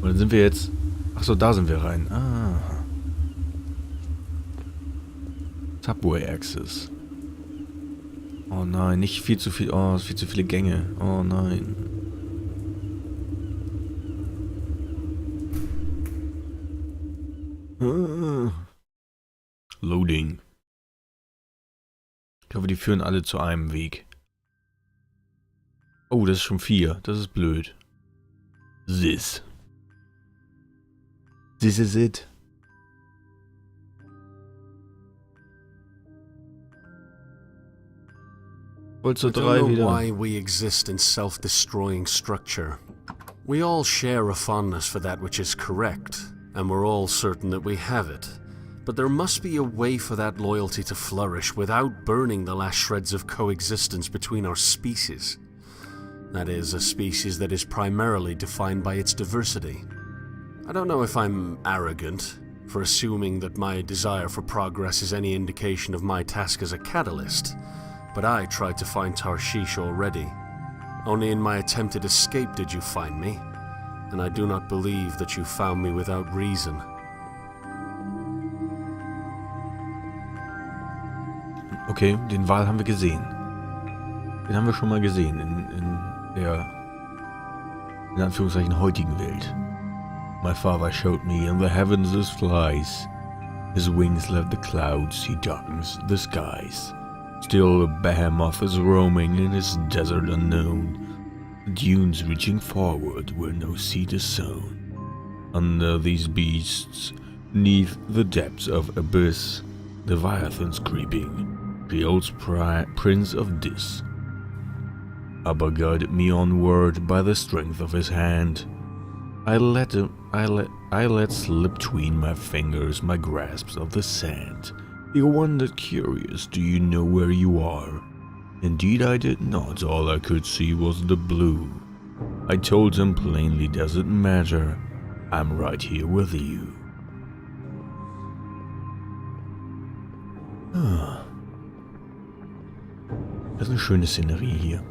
Und dann sind wir jetzt... Achso, da sind wir rein. Ah. Subway Access. Oh nein, nicht viel zu viel... Oh, viel zu viele Gänge. Oh nein. Loading. Ich hoffe, die führen alle zu einem Weg. Oh, das ist schon 4. Das ist blöd. This is it. Wollt ihr 3 wieder? Why we exist in self-destroying structure. We all share a fondness for that which is correct, and we're all certain that we have it. But there must be a way for that loyalty to flourish without burning the last shreds of coexistence between our species. That is, a species that is primarily defined by its diversity. I don't know if I'm arrogant for assuming that my desire for progress is any indication of my task as a catalyst, but I tried to find Tarshish already. Only in my attempted escape did you find me, and I do not believe that you found me without reason. Okay, den Wal haben wir gesehen. Den haben wir schon mal gesehen in der, in Anführungszeichen, heutigen Welt. My father showed me in the heavens his flies. His wings left the clouds, he darkens the skies. Still a behemoth is roaming in his desert unknown. Dunes reaching forward where no seed is sown. Under these beasts, neath the depths of abyss, Leviathan's creeping, the old prince of Dis. Abba guided me onward by the strength of his hand. I let slip between my fingers my grasps of the sand. He wondered curious, do you know where you are? Indeed I did not, all I could see was the blue. I told him plainly, does it matter? I'm right here with you. Ah. Das ist eine schöne Szenerie hier.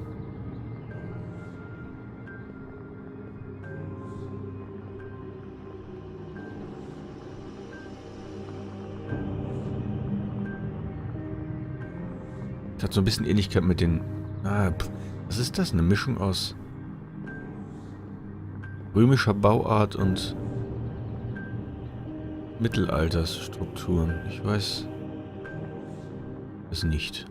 Das hat so ein bisschen Ähnlichkeit mit den... was ist das? Eine Mischung aus römischer Bauart und Mittelaltersstrukturen. Ich weiß es nicht.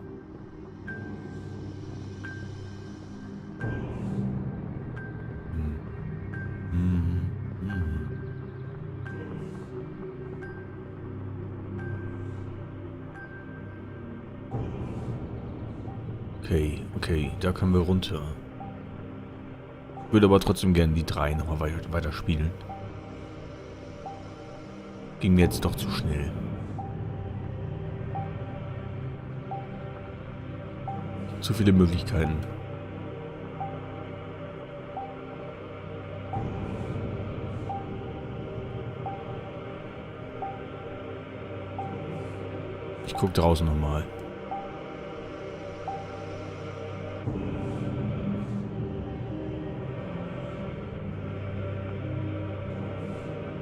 Okay, da können wir runter. Ich würde aber trotzdem gerne die 3 nochmal weiter spielen. Ging mir jetzt doch zu schnell. Zu viele Möglichkeiten. Ich gucke draußen nochmal.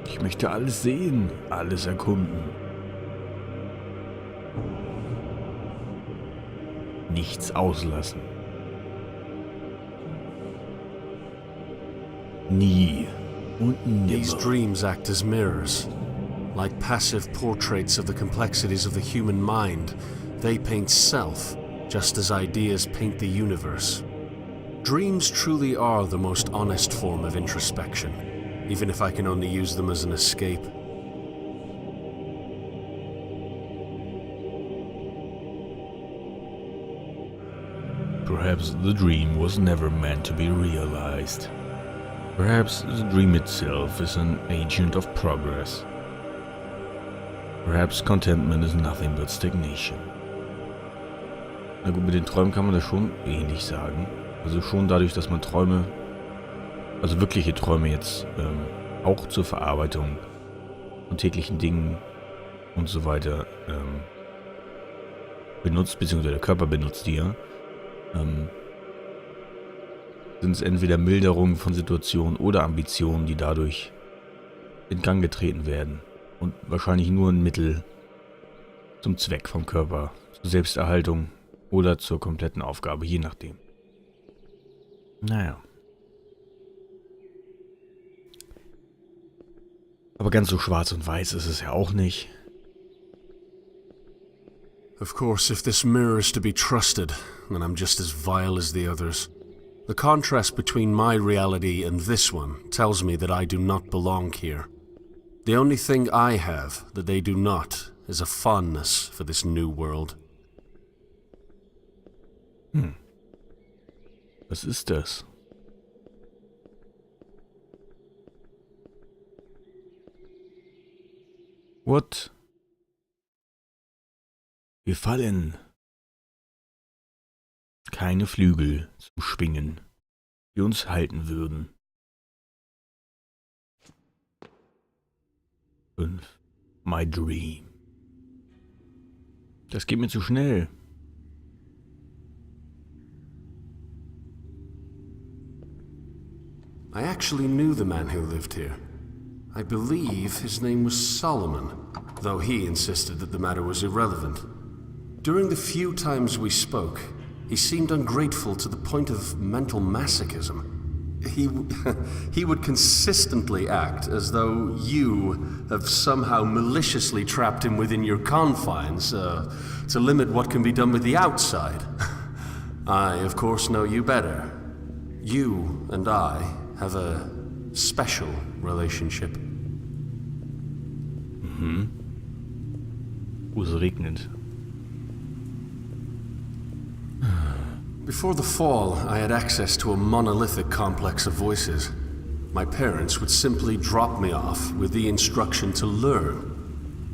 Ich möchte alles sehen, alles erkunden. Nichts auslassen. Nie und nimmer. These dreams act as mirrors. Like passive portraits of the complexities of the human mind, they paint self, just as ideas paint the universe. Dreams truly are the most honest form of introspection, even if I can only use them as an escape. Perhaps the dream was never meant to be realized. Perhaps the dream itself is an agent of progress. Perhaps contentment is nothing but stagnation. Na gut, mit den Träumen kann man das schon ähnlich sagen. Also schon dadurch, dass man Träume, also wirkliche Träume jetzt, auch zur Verarbeitung von täglichen Dingen und so weiter benutzt, beziehungsweise der Körper benutzt die ja, sind es entweder Milderungen von Situationen oder Ambitionen, die dadurch in Gang getreten werden. Und wahrscheinlich nur ein Mittel zum Zweck vom Körper, zur Selbsterhaltung oder zur kompletten Aufgabe, je nachdem. Naja. Aber ganz so schwarz und weiß ist es ja auch nicht. Of course, if this mirror is to be trusted, then I'm just as vile as the others. The contrast between my reality and this one tells me that I do not belong here. The only thing I have that they do not is a fondness for this new world. Was ist das? What? Wir fallen. Keine Flügel zum Schwingen, die uns halten würden. 5. My Dream. Das geht mir zu schnell. I actually knew the man who lived here. I believe his name was Solomon, though he insisted that the matter was irrelevant. During the few times we spoke, he seemed ungrateful to the point of mental masochism. He would consistently act as though you have somehow maliciously trapped him within your confines to limit what can be done with the outside. I, of course, know you better. You and I have a special relationship. Es regnet. Before the fall, I had access to a monolithic complex of voices. My parents would simply drop me off with the instruction to learn.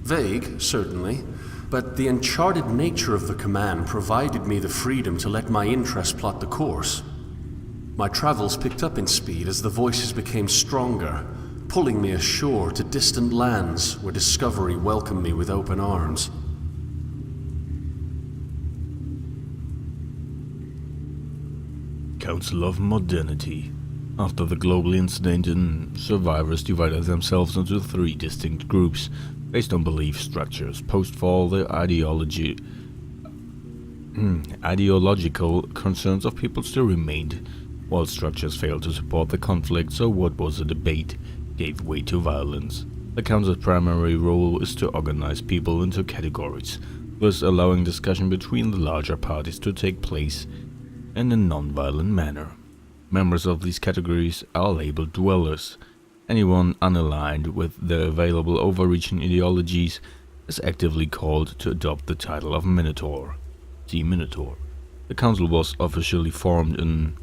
Vague, certainly, but the uncharted nature of the command provided me the freedom to let my interest plot the course. My travels picked up in speed as the voices became stronger, pulling me ashore to distant lands where discovery welcomed me with open arms. Council of Modernity. After the global incident, survivors divided themselves into 3 distinct groups based on belief structures. Post-fall, the ideological concerns of people still remained, while structures failed to support the conflict, so what was a debate gave way to violence. The Council's primary role is to organize people into categories, thus allowing discussion between the larger parties to take place in a non-violent manner. Members of these categories are labeled dwellers. Anyone unaligned with the available overreaching ideologies is actively called to adopt the title of Minotaur. See Minotaur. The council was officially formed in...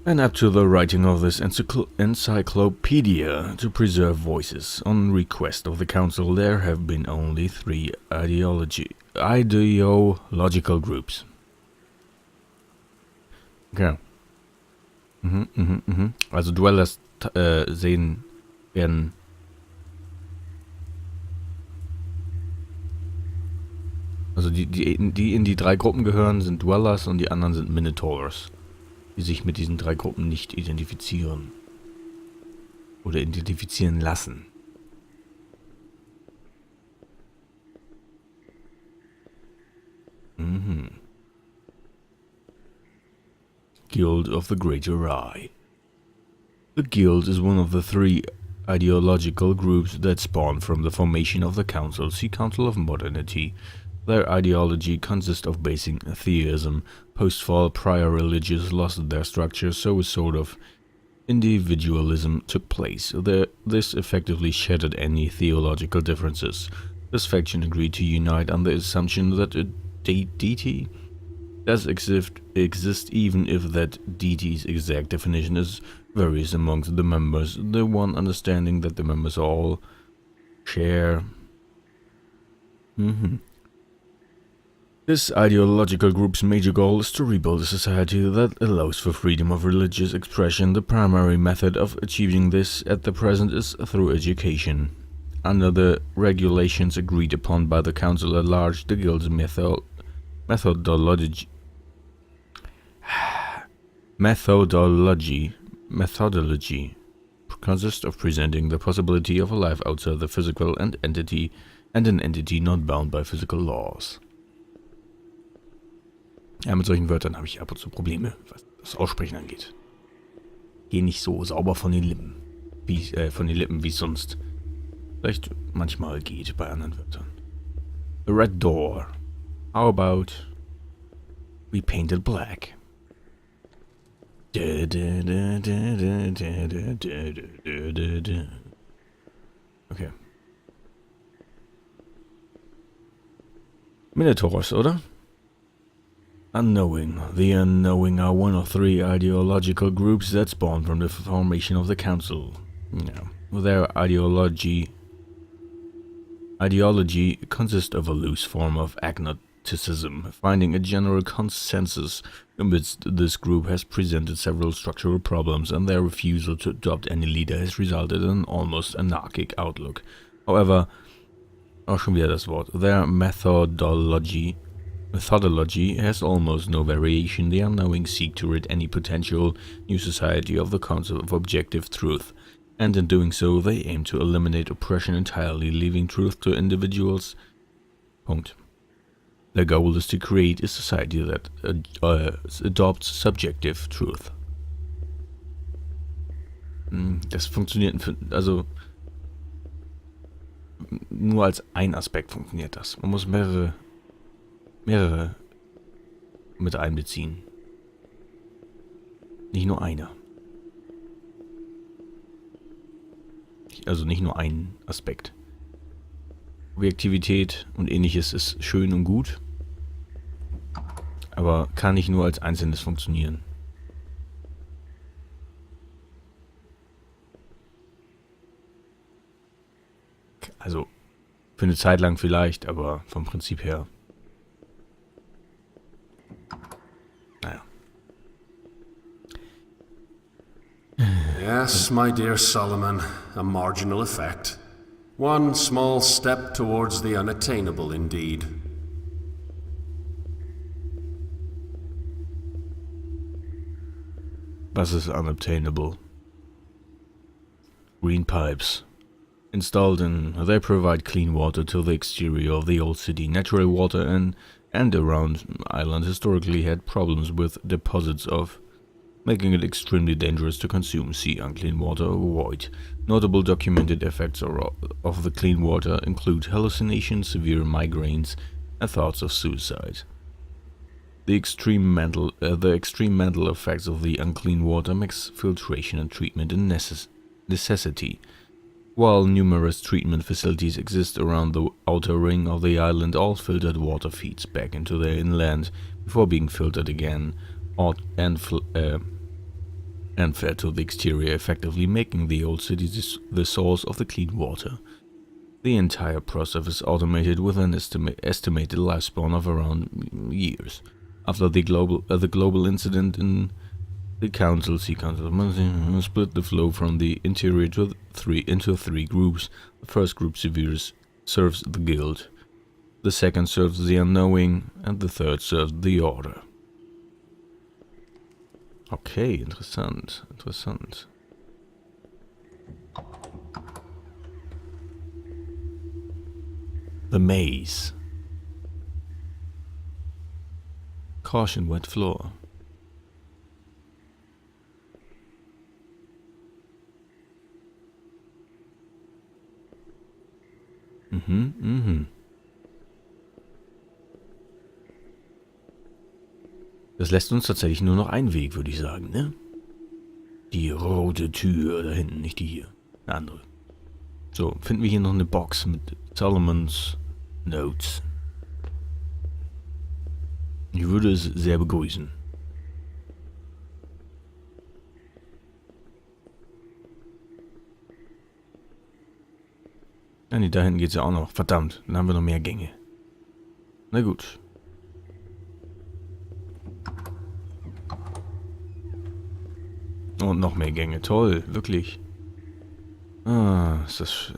and up to the writing of this encyclopedia to preserve voices. On request of the council, there have been only 3 ideological groups. Okay. Also Dwellers werden also die in die 3 Gruppen gehören, sind Dwellers und die anderen sind Minotaurs, die sich mit diesen 3 Gruppen nicht identifizieren oder identifizieren lassen. Guild of the Greater Eye. The Guild is one of the 3 ideological groups that spawned from the formation of the Council. See Council of Modernity. Their ideology consists of basing theism. Post-fall, prior religions lost their structure, so a sort of individualism took place. This effectively shattered any theological differences. This faction agreed to unite on the assumption that a deity does exist, even if that deity's exact definition varies amongst the members. The one understanding that the members all share. This ideological group's major goal is to rebuild a society that allows for freedom of religious expression. The primary method of achieving this at the present is through education. Under the regulations agreed upon by the council at large, the guild's methodology consists of presenting the possibility of a life outside the physical and an entity not bound by physical laws. Ja, mit solchen Wörtern habe ich ab und zu Probleme, was das Aussprechen angeht. Geh nicht so sauber von den Lippen, wie es sonst vielleicht manchmal geht bei anderen Wörtern. The red door. How about we paint it black? Okay. Minotaurs, oder? Unknowing. The unknowing are one of three ideological groups that spawned from the formation of the council. Yeah. Their ideology consists of a loose form of agnosticism. Finding a general consensus amidst this group has presented several structural problems, and their refusal to adopt any leader has resulted in an almost anarchic outlook. However, auch schon wieder das Wort. Their methodology has almost no variation. The unknowing seek to rid any potential new society of the concept of objective truth, and in doing so, they aim to eliminate oppression entirely, leaving truth to individuals. Punkt. Their goal is to create a society that adopts subjective truth. Das funktioniert, also nur als ein Aspekt funktioniert das. Man muss mehrere mit einbeziehen. Nicht nur einer. Also nicht nur ein Aspekt. Objektivität und ähnliches ist schön und gut, aber kann nicht nur als Einzelnes funktionieren. Also für eine Zeit lang vielleicht, aber vom Prinzip her. Naja. Yes, my dear Solomon, a marginal effect. One small step towards the unattainable, indeed. Was ist unobtainable? Green pipes. They provide clean water to the exterior of the old city. Natural water and around island historically had problems with deposits of, making it extremely dangerous to consume. See unclean water void. Notable documented effects of the clean water include hallucinations, severe migraines, and thoughts of suicide. The extreme mental effects of the unclean water makes filtration and treatment a necessity. While numerous treatment facilities exist around the outer ring of the island, all filtered water feeds back into the inland before being filtered again and fed to the exterior, effectively making the old city the source of the clean water. The entire process is automated with an estimated lifespan of around years. After the global incident in the council split the flow from the interior into three groups. The first group serves the guild, the second serves the unknowing, and the third serves the order. Okay, interessant. The maze. Caution wet floor. Das lässt uns tatsächlich nur noch einen Weg, würde ich sagen, ne? Die rote Tür da hinten, nicht die hier. Eine andere. So, finden wir hier noch eine Box mit Solomons Notes. Ich würde es sehr begrüßen. Ja, nee, da hinten geht's ja auch noch. Verdammt, dann haben wir noch mehr Gänge. Na gut. Und noch mehr Gänge. Toll, wirklich. Ah, ist das...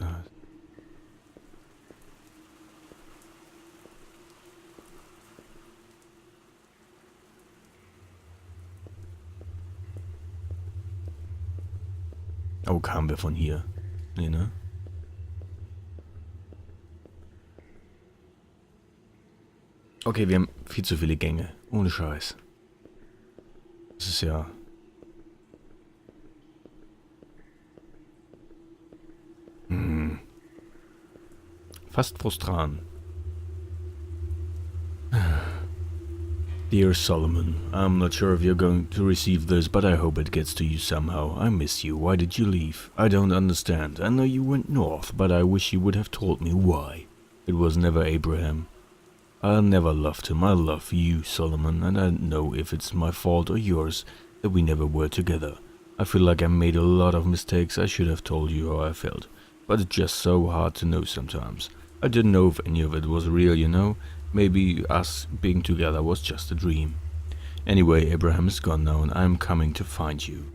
Oh, kamen wir von hier? Nee, ne? Okay, wir haben viel zu viele Gänge. Ohne Scheiß. Das ist ja... Fast frustrant. Dear Solomon, I'm not sure if you're going to receive this, but I hope it gets to you somehow. I miss you. Why did you leave? I don't understand. I know you went north, but I wish you would have told me why. It was never Abraham. I never loved him. I love you, Solomon, and I don't know if it's my fault or yours that we never were together. I feel like I made a lot of mistakes. I should have told you how I felt, but it's just so hard to know sometimes. I didn't know if any of it was real, you know? Maybe us being together was just a dream. Anyway, Abraham is gone now and I'm coming to find you.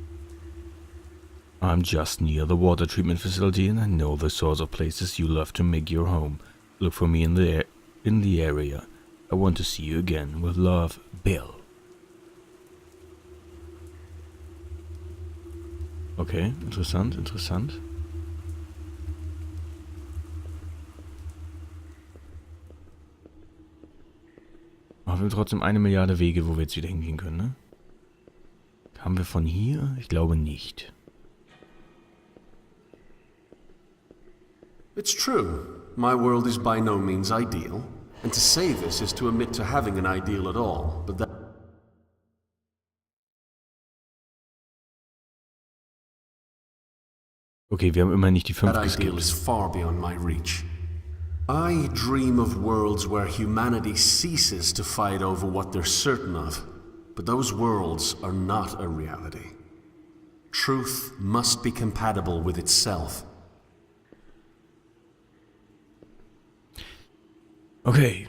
I'm just near the water treatment facility and I know the sorts of places you love to make your home. Look for me in the area. I want to see you again. With love, Bill. Okay, interessant, interessant. Aber wir haben trotzdem 1 Milliarde Wege, wo wir jetzt wieder hingehen können, ne? Kamen wir von hier? Ich glaube nicht. It's true. My world is by no means ideal. And to say this is to admit to having an ideal at all. But that... Okay, wir haben immer nicht die 5 That ideal geskippt. is far beyond my reach. I dream of worlds where humanity ceases to fight over what they're certain of, but those worlds are not a reality. Truth must be compatible with itself. Okay,